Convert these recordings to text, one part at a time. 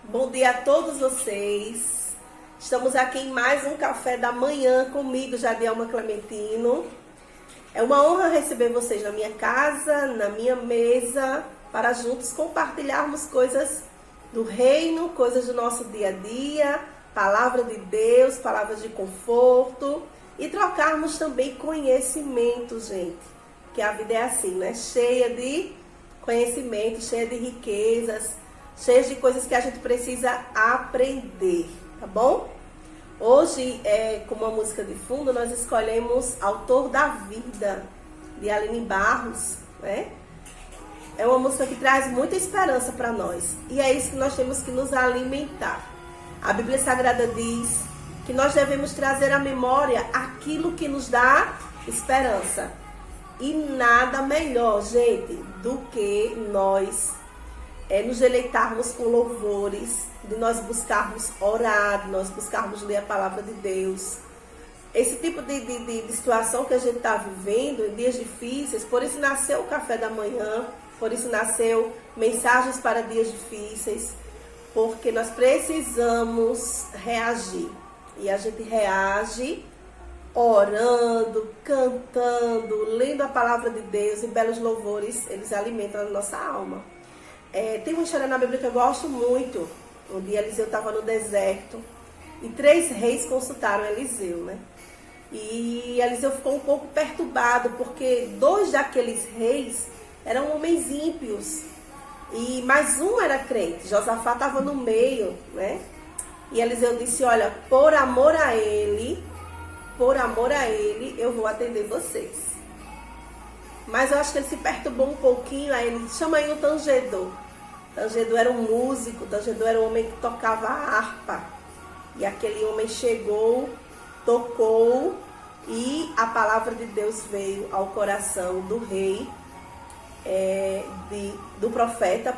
Bom dia a todos vocês. Estamos aqui em mais um café da manhã comigo, Jadielma Clementino. É uma honra receber vocês na minha casa, na minha mesa, para juntos compartilharmos coisas do reino, coisas do nosso dia a dia, palavra de Deus, palavras de conforto e trocarmos também conhecimento, gente. Que a vida é assim, né? Cheia de conhecimento, cheia de riquezas, cheias de coisas que a gente precisa aprender, tá bom? Hoje, como a música de fundo, nós escolhemos Autor da Vida, de Aline Barros, né? É uma música que traz muita esperança para nós. E é isso que nós temos que nos alimentar. A Bíblia Sagrada diz que nós devemos trazer à memória aquilo que nos dá esperança. E nada melhor, gente, do que nós nos deleitarmos com louvores, de nós buscarmos orar, de nós buscarmos ler a palavra de Deus. Esse tipo de situação que a gente está vivendo em dias difíceis, por isso nasceu o Café da Manhã, por isso nasceu Mensagens para Dias Difíceis, porque nós precisamos reagir. E a gente reage orando, cantando, lendo a palavra de Deus, e belos louvores, eles alimentam a nossa alma. Tem uma história na Bíblia que eu gosto muito. Um dia Eliseu estava no deserto e 3 reis consultaram Eliseu, né? E Eliseu ficou um pouco perturbado, porque 2 daqueles reis eram homens ímpios, e mais um era crente. Josafá estava no meio, né? E Eliseu disse: olha, por amor a ele, eu vou atender vocês. Mas eu acho que ele se perturbou um pouquinho. Aí ele chama aí o tangedor. Tangedor era um músico, Tangedor era um homem que tocava a harpa. E aquele homem chegou, tocou, e a palavra de Deus veio ao coração do rei, do profeta,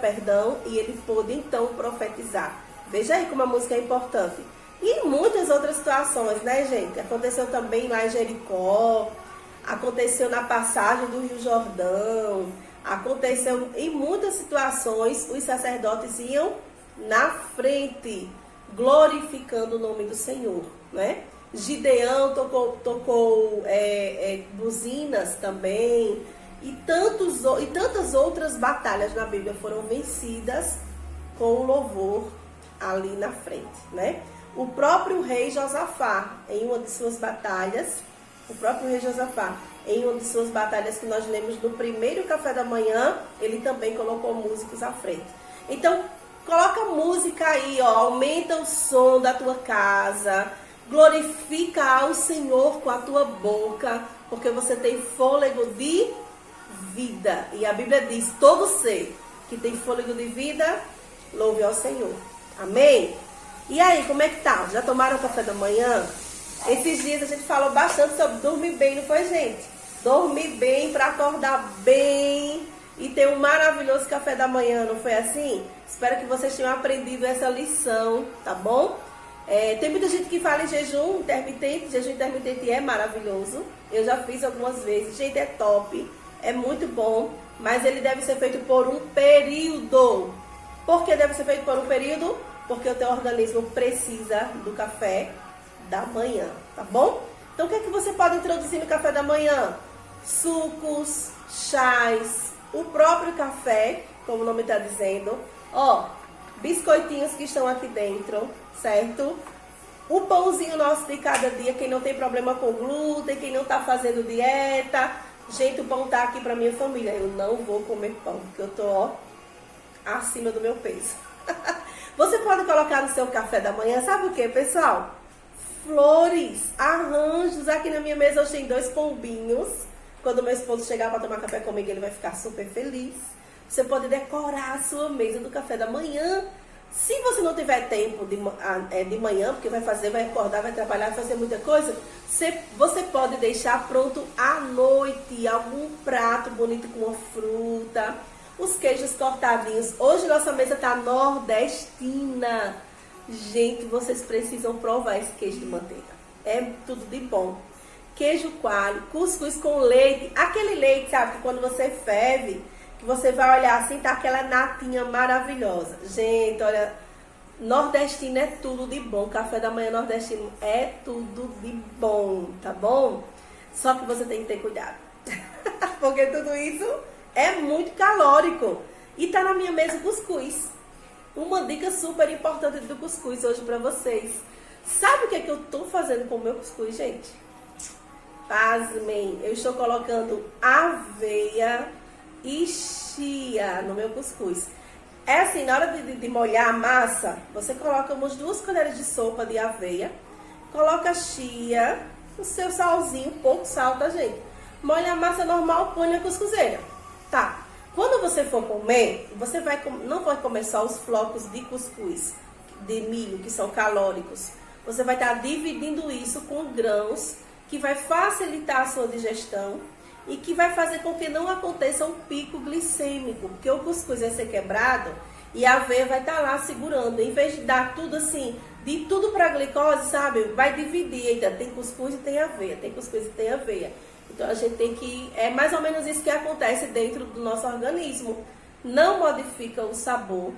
e ele pôde então profetizar. Veja aí como a música é importante. E muitas outras situações, né, gente? Aconteceu também lá em Jericó, aconteceu na passagem do Rio Jordão, aconteceu em muitas situações. Os sacerdotes iam na frente, glorificando o nome do Senhor, né? Gideão tocou buzinas também, e tantas outras batalhas na Bíblia foram vencidas com o louvor ali na frente, né? O próprio rei Josafá, em uma de suas batalhas, em uma de suas batalhas que nós lemos no primeiro café da manhã, ele também colocou músicos à frente. Então, coloca música aí, ó, aumenta o som da tua casa, glorifica ao Senhor com a tua boca, porque você tem fôlego de vida. E a Bíblia diz: todo ser que tem fôlego de vida, louve ao Senhor. Amém? E aí, como é que tá? Já tomaram o café da manhã? Esses dias a gente falou bastante sobre dormir bem, não foi, gente? Dormir bem para acordar bem e ter um maravilhoso café da manhã, não foi assim? Espero que vocês tenham aprendido essa lição, tá bom? Tem muita gente que fala em jejum intermitente. Jejum intermitente é maravilhoso. Eu já fiz algumas vezes. Gente, é top, é muito bom, mas ele deve ser feito por um período. Por que deve ser feito por um período? Porque o teu organismo precisa do café da manhã, tá bom? Então, o que é que você pode introduzir no café da manhã? Sucos, chás, o próprio café, como o nome está dizendo. Ó, biscoitinhos que estão aqui dentro, certo? O pãozinho nosso de cada dia, quem não tem problema com glúten, quem não está fazendo dieta. Gente, o pão tá aqui para minha família. Eu não vou comer pão, porque eu tô, ó, acima do meu peso. Você pode colocar no seu café da manhã, sabe o que, pessoal? Flores, arranjos. Aqui na minha mesa hoje tem 2 pombinhos. Quando meu esposo chegar para tomar café comigo, ele vai ficar super feliz. Você pode decorar a sua mesa do café da manhã. Se você não tiver tempo de manhã, porque vai acordar, vai trabalhar, vai fazer muita coisa, você pode deixar pronto à noite algum prato bonito com uma fruta, os queijos cortadinhos. Hoje nossa mesa está nordestina. Gente, vocês precisam provar esse queijo de manteiga. É tudo de bom. queijo coalho, cuscuz com leite. Aquele leite, sabe, que quando você ferve, que você vai olhar assim, tá aquela natinha maravilhosa. Gente, olha, nordestino é tudo de bom. Café da manhã nordestino é tudo de bom, tá bom? Só que você tem que ter cuidado. Porque tudo isso é muito calórico. E tá na minha mesa o cuscuz. Uma dica super importante do cuscuz hoje pra vocês. Sabe o que é que eu tô fazendo com o meu cuscuz, gente? Pasmem, eu estou colocando aveia e chia no meu cuscuz. É assim, na hora de molhar a massa, você coloca umas 2 colheres de sopa de aveia, coloca chia, o seu salzinho, pouco sal, tá, gente? Molha a massa normal, põe na cuscuzeira. Tá. Quando você for comer, você não vai comer só os flocos de cuscuz, de milho, que são calóricos. Você vai estar dividindo isso com grãos, que vai facilitar a sua digestão e que vai fazer com que não aconteça um pico glicêmico, porque o cuscuz vai ser quebrado e a aveia vai estar lá segurando. Em vez de dar tudo assim, de tudo para glicose, sabe? Vai dividir. Ainda tem cuscuz e tem aveia, tem cuscuz e tem aveia. Então a gente tem que... É mais ou menos isso que acontece dentro do nosso organismo. Não modifica o sabor.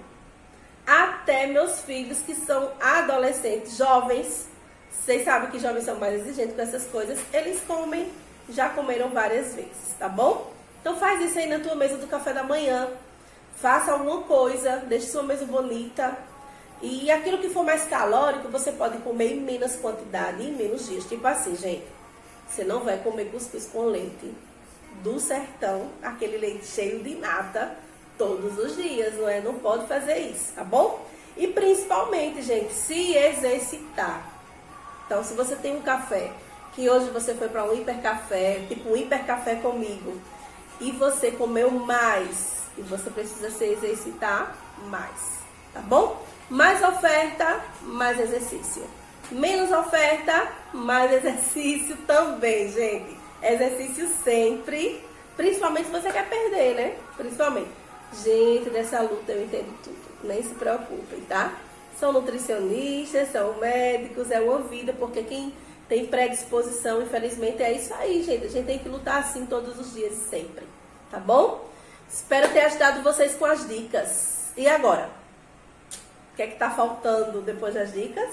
Até meus filhos que são adolescentes, jovens, vocês sabem que jovens são mais exigentes com essas coisas, eles comem, já comeram várias vezes, tá bom? Então faz isso aí na tua mesa do café da manhã. Faça alguma coisa, deixe sua mesa bonita. E aquilo que for mais calórico, você pode comer em menos quantidade, em menos dias. Tipo assim, gente, você não vai comer cuscuz com leite do sertão, aquele leite cheio de nata, todos os dias, não é? Não pode fazer isso, tá bom? E principalmente, gente, se exercitar. Então, se você tem um café, que hoje você foi para um hipercafé, tipo um hipercafé comigo, e você comeu mais, e você precisa se exercitar mais, tá bom? Mais oferta, mais exercício. Menos oferta, mais exercício também, gente. Exercício sempre, principalmente se você quer perder, né? Principalmente. Gente, dessa luta eu entendo tudo, nem se preocupem, tá? São nutricionistas, são médicos, é uma vida, porque quem tem predisposição, infelizmente, é isso aí, gente. A gente tem que lutar assim todos os dias e sempre, tá bom? Espero ter ajudado vocês com as dicas. E agora? O que é que tá faltando depois das dicas?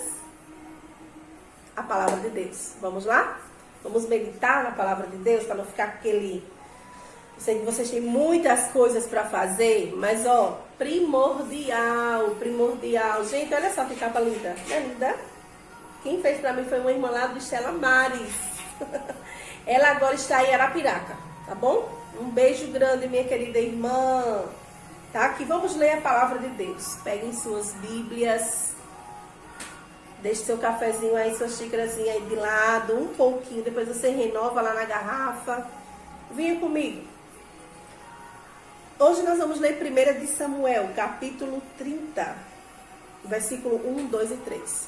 A palavra de Deus. Vamos lá? Vamos meditar na palavra de Deus para não ficar aquele... Eu sei que vocês têm muitas coisas para fazer, mas ó, primordial. Gente, olha só que capa linda. Não é linda? Quem fez para mim foi uma irmã lá do Estela Mares. Ela agora está em Arapiraca, tá bom? Um beijo grande, minha querida irmã. Tá? Aqui vamos ler a palavra de Deus. Peguem suas bíblias. Deixe seu cafezinho aí, sua xícarazinha aí de lado, um pouquinho. Depois você renova lá na garrafa. Venha comigo. Hoje nós vamos ler 1 de Samuel, capítulo 30, versículo 1, 2 e 3.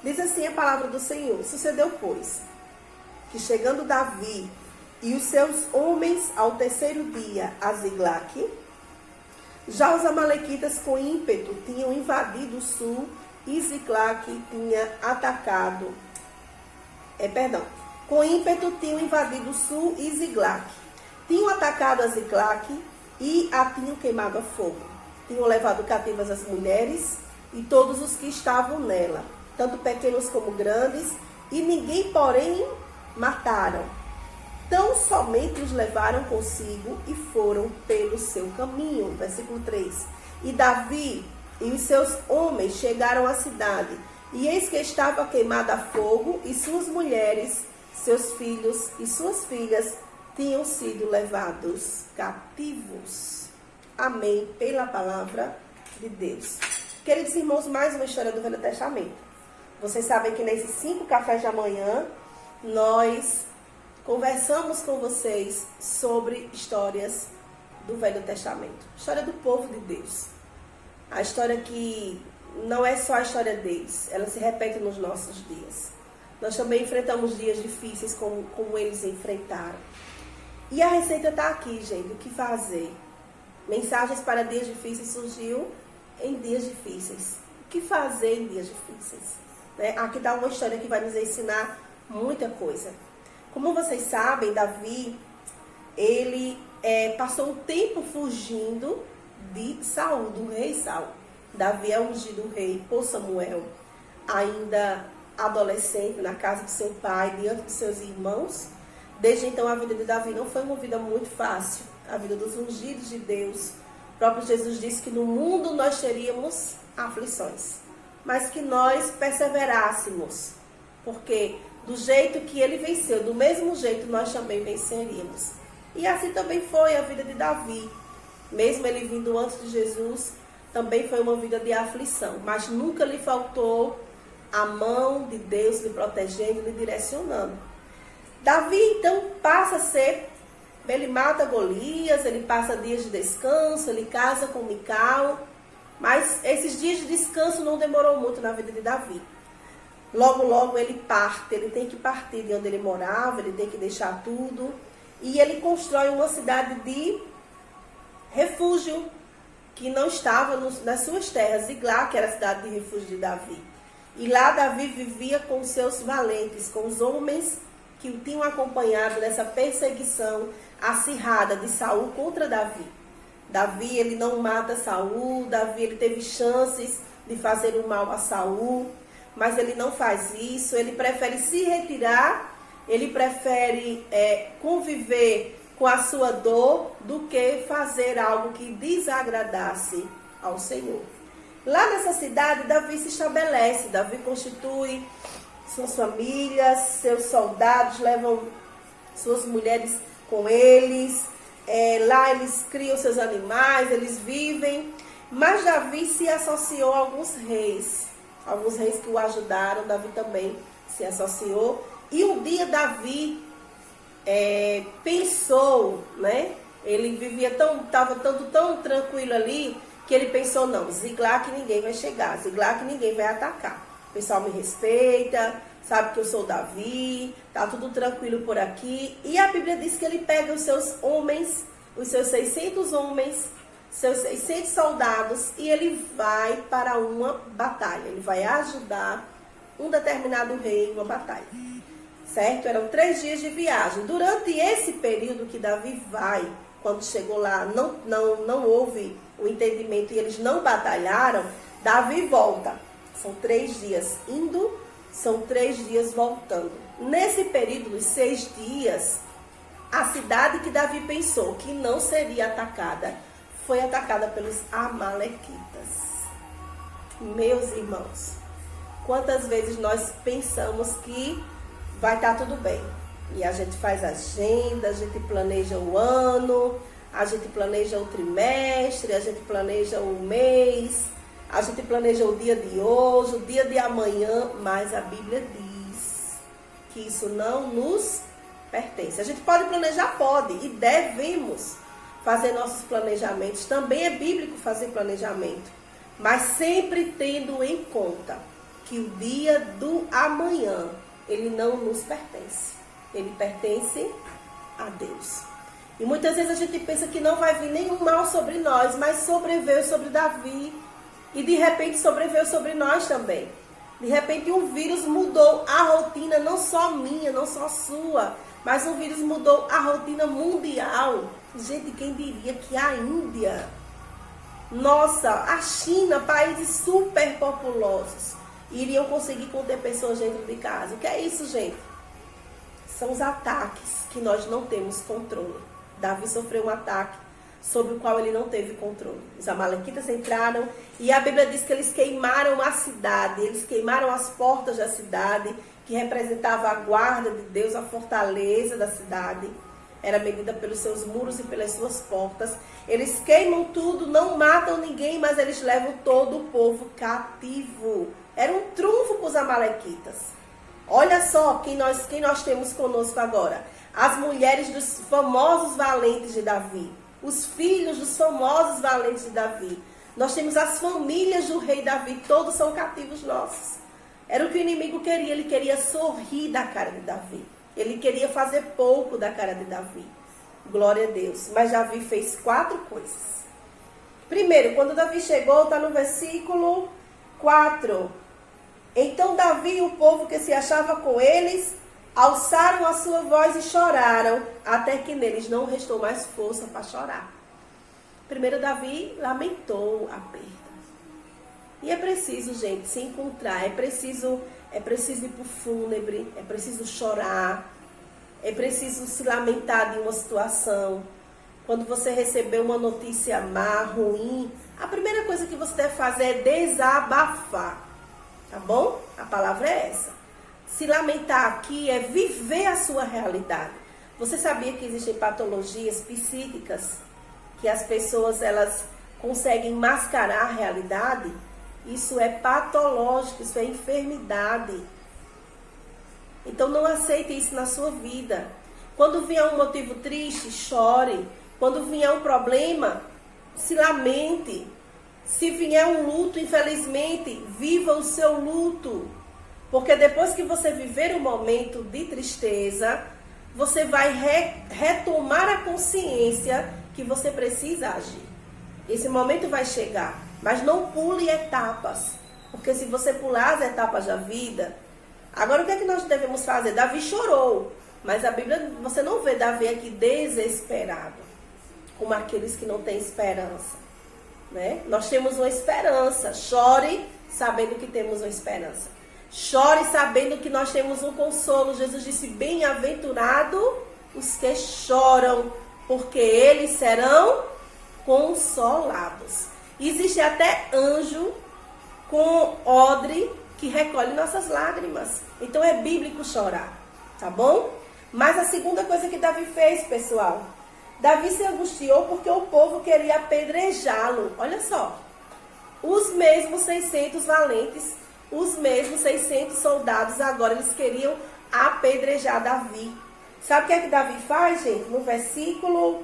Diz assim a palavra do Senhor. Sucedeu, pois, que chegando Davi e os seus homens ao terceiro dia a Ziglague, já os amalequitas com ímpeto tinham invadido o sul e Ziglague tinha atacado. Com ímpeto tinham invadido o sul e Ziglague. Tinham atacado a Ziglague e a tinham queimado a fogo. Tinham levado cativas as mulheres e todos os que estavam nela, tanto pequenos como grandes, e ninguém, porém, mataram. Tão somente os levaram consigo e foram pelo seu caminho. Versículo 3. E Davi e os seus homens chegaram à cidade, e eis que estava queimada a fogo, e suas mulheres, seus filhos e suas filhas tinham sido levados cativos. Amém. Pela palavra de Deus. Queridos irmãos, mais uma história do Velho Testamento. Vocês sabem que nesses 5 cafés da manhã, nós conversamos com vocês sobre histórias do Velho Testamento. História do povo de Deus. A história que não é só a história deles, ela se repete nos nossos dias. Nós também enfrentamos dias difíceis como eles enfrentaram. E a receita está aqui, gente. O que fazer? Mensagens para dias difíceis surgiu em dias difíceis. O que fazer em dias difíceis? Aqui dá uma história que vai nos ensinar muita coisa. Como vocês sabem, Davi, ele passou um tempo fugindo de Saul, do rei Saul. Davi é ungido rei por Samuel, ainda adolescente, na casa de seu pai, diante de seus irmãos. Desde então, a vida de Davi não foi uma vida muito fácil. A vida dos ungidos de Deus. O próprio Jesus disse que no mundo nós teríamos aflições, mas que nós perseverássemos, porque do jeito que ele venceu, do mesmo jeito nós também venceríamos. E assim também foi a vida de Davi. Mesmo ele vindo antes de Jesus, também foi uma vida de aflição, mas nunca lhe faltou a mão de Deus lhe protegendo, lhe direcionando. Davi então passa a ser, ele mata Golias, ele passa dias de descanso, ele casa com Mical, mas esses dias de descanso não demorou muito na vida de Davi. Logo, logo ele parte, ele tem que partir de onde ele morava, ele tem que deixar tudo, e ele constrói uma cidade de refúgio, que não estava nas suas terras, Ziglag, que era a cidade de refúgio de Davi. E lá Davi vivia com seus valentes, com os homens que o tinham acompanhado nessa perseguição acirrada de Saul contra Davi. Davi, ele não mata Saul, Davi, ele teve chances de fazer o mal a Saul, mas ele não faz isso, ele prefere se retirar, ele prefere conviver com a sua dor do que fazer algo que desagradasse ao Senhor. Lá nessa cidade, Davi se estabelece, Davi constitui suas famílias, seus soldados, levam suas mulheres com eles, lá eles criam seus animais, eles vivem, mas Davi se associou a alguns reis que o ajudaram, Davi também se associou, e um dia Davi pensou, né? Ele vivia estava tão tranquilo ali, que ele pensou, não, Ziglag ninguém vai chegar, Ziglag ninguém vai atacar. O pessoal me respeita, sabe que eu sou Davi, tá tudo tranquilo por aqui. E a Bíblia diz que ele pega os seus homens, os seus 600 homens, seus 600 soldados, e ele vai para uma batalha. Ele vai ajudar um determinado rei em uma batalha. Certo? Eram 3 dias de viagem. Durante esse período que Davi vai, quando chegou lá, não houve o entendimento e eles não batalharam, Davi volta. São 3 dias indo, são 3 dias voltando. Nesse período, os 6 dias, a cidade que Davi pensou que não seria atacada, foi atacada pelos amalequitas. Meus irmãos, quantas vezes nós pensamos que vai estar tudo bem? E a gente faz agenda, a gente planeja o ano, a gente planeja o trimestre, a gente planeja o mês, a gente planeja o dia de hoje, o dia de amanhã, mas a Bíblia diz que isso não nos pertence. A gente pode planejar? Pode, e devemos fazer nossos planejamentos. Também é bíblico fazer planejamento, mas sempre tendo em conta que o dia do amanhã, ele não nos pertence. Ele pertence a Deus. E muitas vezes a gente pensa que não vai vir nenhum mal sobre nós, mas sobreveio sobre Davi. E de repente sobreveio sobre nós também. De repente um vírus mudou a rotina, não só minha, não só sua, mas um vírus mudou a rotina mundial. Gente, quem diria que a Índia, nossa, a China, países super populosos, iriam conseguir conter pessoas dentro de casa? O que é isso, gente? São os ataques que nós não temos controle. Davi sofreu um ataque sobre o qual ele não teve controle. Os amalequitas entraram e a Bíblia diz que eles queimaram a cidade, eles queimaram as portas da cidade, que representava a guarda de Deus, a fortaleza da cidade. Era medida pelos seus muros e pelas suas portas. Eles queimam tudo, não matam ninguém, mas eles levam todo o povo cativo. Era um trunfo para os amalequitas. Olha só quem nós temos conosco agora. As mulheres dos famosos valentes de Davi. Os filhos dos famosos valentes de Davi. Nós temos as famílias do rei Davi. Todos são cativos nossos. Era o que o inimigo queria. Ele queria sorrir da cara de Davi. Ele queria fazer pouco da cara de Davi. Glória a Deus. Mas Davi fez 4 coisas. Primeiro, quando Davi chegou, está no versículo 4. Então Davi e o povo que se achava com eles alçaram a sua voz e choraram, até que neles não restou mais força para chorar. Primeiro Davi lamentou a perda. E é preciso, gente, se encontrar, é preciso ir para o fúnebre, é preciso chorar, é preciso se lamentar de uma situação. Quando você receber uma notícia má, ruim, a primeira coisa que você deve fazer é desabafar, tá bom? A palavra é essa. Se lamentar aqui é viver a sua realidade. Você sabia que existem patologias psíquicas que as pessoas elas conseguem mascarar a realidade? Isso é patológico, isso é enfermidade. Então não aceite isso na sua vida. Quando vier um motivo triste, chore. Quando vier um problema, se lamente. Se vier um luto, infelizmente, viva o seu luto. Porque depois que você viver um momento de tristeza, você vai retomar a consciência que você precisa agir. Esse momento vai chegar, mas não pule etapas. Porque se você pular as etapas da vida... Agora o que é que nós devemos fazer? Davi chorou, mas a Bíblia, você não vê Davi aqui desesperado, como aqueles que não têm esperança, né? Nós temos uma esperança. Chore sabendo que temos uma esperança. Chore sabendo que nós temos um consolo. Jesus disse, bem-aventurado os que choram, porque eles serão consolados. Existe até anjo com odre que recolhe nossas lágrimas. Então é bíblico chorar, tá bom? Mas a segunda coisa que Davi fez, pessoal, Davi se angustiou porque o povo queria apedrejá-lo. Olha só, os mesmos 600 valentes, os mesmos 600 soldados, agora eles queriam apedrejar Davi. Sabe o que é que Davi faz, gente? No versículo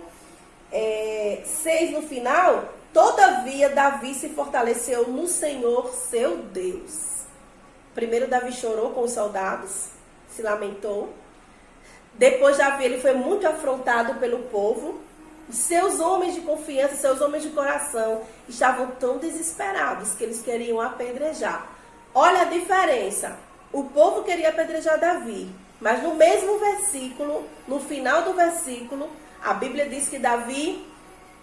6, no final, todavia Davi se fortaleceu no Senhor, seu Deus. Primeiro Davi chorou com os soldados, se lamentou. Depois Davi ele foi muito afrontado pelo povo. Seus homens de confiança, seus homens de coração estavam tão desesperados que eles queriam apedrejar. Olha a diferença. O povo queria apedrejar Davi, mas no mesmo versículo, no final do versículo, a Bíblia diz que Davi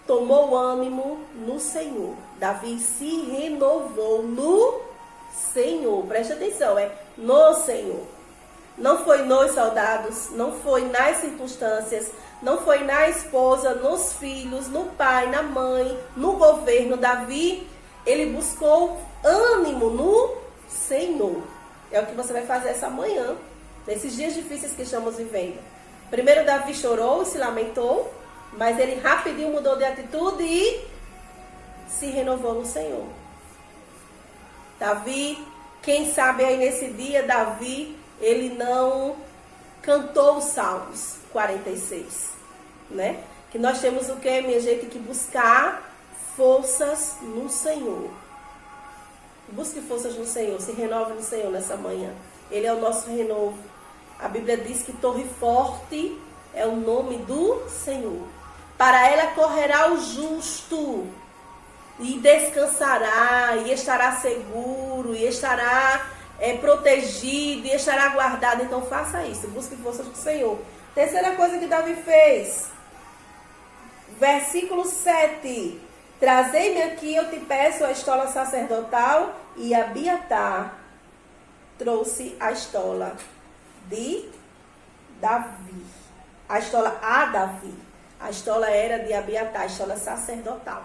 tomou ânimo no Senhor. Davi se renovou no Senhor. Preste atenção, é no Senhor. Não foi nos soldados, não foi nas circunstâncias, não foi na esposa, nos filhos, no pai, na mãe, no governo. Davi, ele buscou ânimo no Senhor. É o que você vai fazer essa manhã, nesses dias difíceis que estamos vivendo. Primeiro Davi chorou e se lamentou, mas ele rapidinho mudou de atitude e se renovou no Senhor. Davi, quem sabe aí nesse dia, Davi, ele não cantou os Salmos 46, né? Que nós temos o que, minha gente? Que buscar forças no Senhor. Busque forças no Senhor, se renove no Senhor nessa manhã. Ele é o nosso renovo. A Bíblia diz que torre forte é o nome do Senhor. Para ela correrá o justo e descansará, e estará seguro, e estará protegido, e estará guardado. Então faça isso, busque forças do Senhor. Terceira coisa que Davi fez, versículo 7. Trazei-me aqui, eu te peço, a estola sacerdotal. E Abiatar trouxe a estola de Davi. A estola a Davi. A estola era de Abiatar, a estola sacerdotal.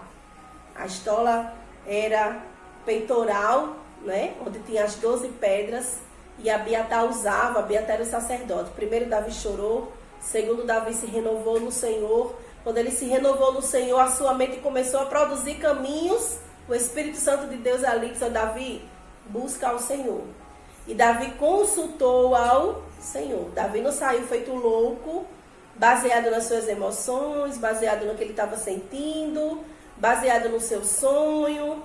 A estola era peitoral, né? Onde tinha as 12 pedras. E Abiatar usava, Abiatar era o sacerdote. Primeiro Davi chorou. Segundo Davi se renovou no Senhor. Quando ele se renovou no Senhor, a sua mente começou a produzir caminhos. O Espírito Santo de Deus ali disse: Davi, busca ao Senhor. E Davi consultou ao Senhor. Davi não saiu feito louco, baseado nas suas emoções, baseado no que ele estava sentindo, baseado no seu sonho.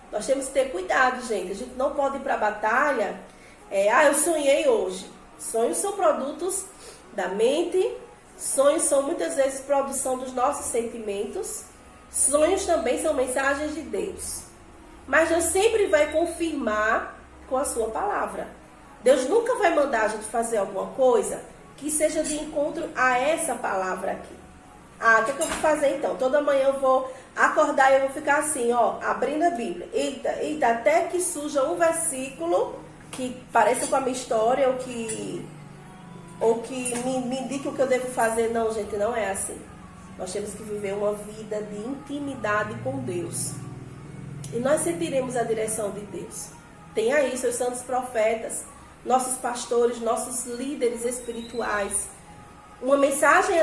Nós temos que ter cuidado, gente. A gente não pode ir para a batalha. Eu sonhei hoje. Sonhos são produtos da mente. Sonhos são muitas vezes produção dos nossos sentimentos. Sonhos também são mensagens de Deus. Mas Deus sempre vai confirmar com a sua palavra. Deus nunca vai mandar a gente fazer alguma coisa que seja de encontro a essa palavra aqui. O que é que eu vou fazer então? Toda manhã eu vou acordar e eu vou ficar assim, abrindo a Bíblia. Eita, até que surja um versículo que pareça com a minha história ou que me indique o que eu devo fazer. Não, gente, não é assim. Nós temos que viver uma vida de intimidade com Deus. E nós sentiremos a direção de Deus. Tem aí seus santos profetas, nossos pastores, nossos líderes espirituais. Uma mensagem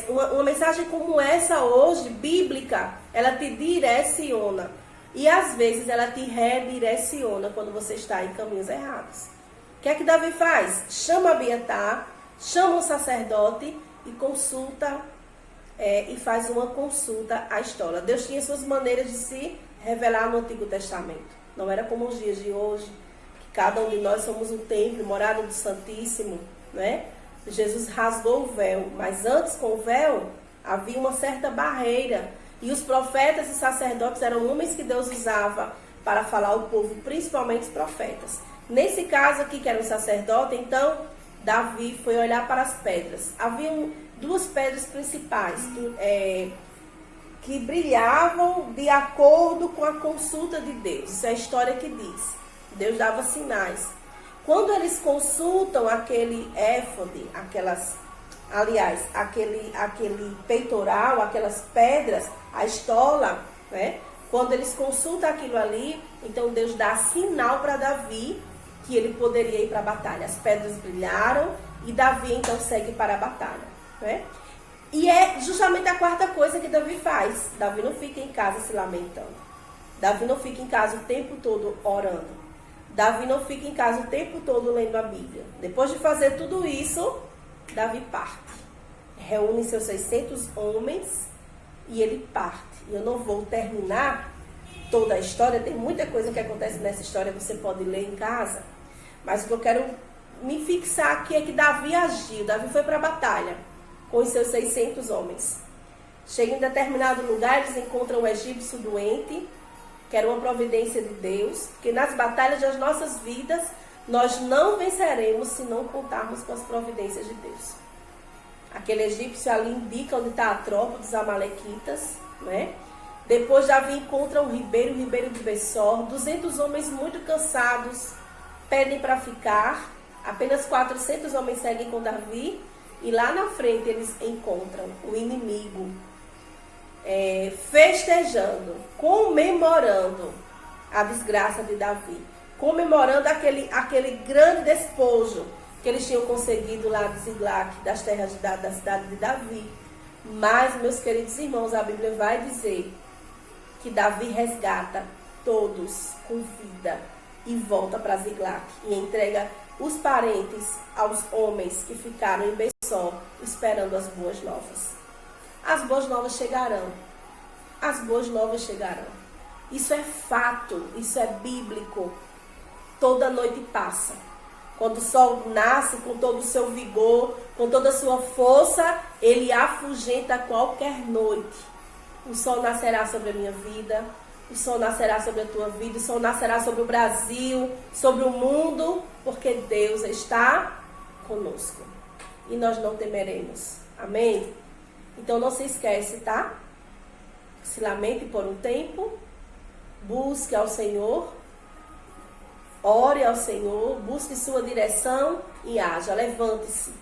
uma mensagem como essa hoje, bíblica, ela te direciona. E às vezes ela te redireciona quando você está em caminhos errados. O que é que Davi faz? Chama Abiatar, chama um sacerdote e consulta, e faz uma consulta à história. Deus tinha suas maneiras de se revelar no Antigo Testamento. Não era como os dias de hoje, que cada um de nós somos um templo, morada do Santíssimo, né? Jesus rasgou o véu, mas antes com o véu havia uma certa barreira. E os profetas e sacerdotes eram homens que Deus usava para falar ao povo, principalmente os profetas. Nesse caso aqui, que era um sacerdote, então Davi foi olhar para as pedras. Havia duas pedras principais que brilhavam de acordo com a consulta de Deus. Isso é a história que diz. Deus dava sinais. Quando eles consultam aquele éfode, aquele peitoral, aquelas pedras, a estola, né? Quando eles consultam aquilo ali, então Deus dá sinal para Davi que ele poderia ir para a batalha. As pedras brilharam e Davi então segue para a batalha, né? E é justamente a quarta coisa que Davi faz. Davi não fica em casa se lamentando. Davi não fica em casa o tempo todo orando. Davi não fica em casa o tempo todo lendo a Bíblia. Depois de fazer tudo isso, Davi parte. Reúne seus 600 homens e ele parte. E eu não vou terminar toda a história. Tem muita coisa que acontece nessa história, você pode ler em casa. Mas o que eu quero me fixar aqui é que Davi agiu. Davi foi para a batalha com os seus 600 homens. Chega em determinado lugar, eles encontram um egípcio doente, que era uma providência de Deus, porque nas batalhas das nossas vidas, nós não venceremos se não contarmos com as providências de Deus. Aquele egípcio ali indica onde está a tropa dos amalequitas, né? Depois Davi encontra o ribeiro de Bessor, 200 homens muito cansados, pedem para ficar, apenas 400 homens seguem com Davi, e lá na frente eles encontram o inimigo, festejando, comemorando a desgraça de Davi, comemorando aquele grande despojo que eles tinham conseguido lá de Ziglag, das terras da cidade de Davi. Mas, meus queridos irmãos, a Bíblia vai dizer que Davi resgata todos com vida e volta para Ziglag e entrega os parentes aos homens que ficaram em Bessor esperando as boas novas. As boas novas chegarão. As boas novas chegarão. Isso é fato, isso é bíblico. Toda noite passa. Quando o sol nasce com todo o seu vigor, com toda a sua força, ele afugenta qualquer noite. O sol nascerá sobre a minha vida, o sol nascerá sobre a tua vida, o sol nascerá sobre o Brasil, sobre o mundo, porque Deus está conosco. E nós não temeremos. Amém? Então não se esquece, tá? Se lamente por um tempo, busque ao Senhor, ore ao Senhor, busque sua direção e haja. Levante-se.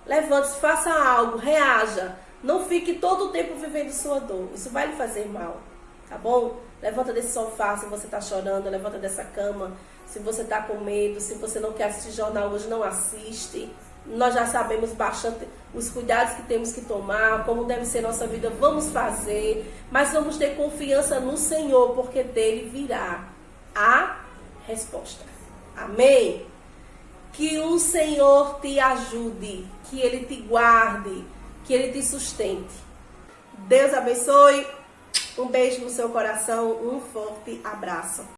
Levante-se, faça algo, reaja. Não fique todo o tempo vivendo sua dor. Isso vai lhe fazer mal, tá bom? Levanta desse sofá se você está chorando, levanta dessa cama se você está com medo, se você não quer assistir jornal hoje, não assiste. Nós já sabemos bastante os cuidados que temos que tomar, como deve ser nossa vida, vamos fazer, mas vamos ter confiança no Senhor, porque dele virá a resposta. Amém? Que o Senhor te ajude, que ele te guarde, que ele te sustente. Deus abençoe, um beijo no seu coração, um forte abraço.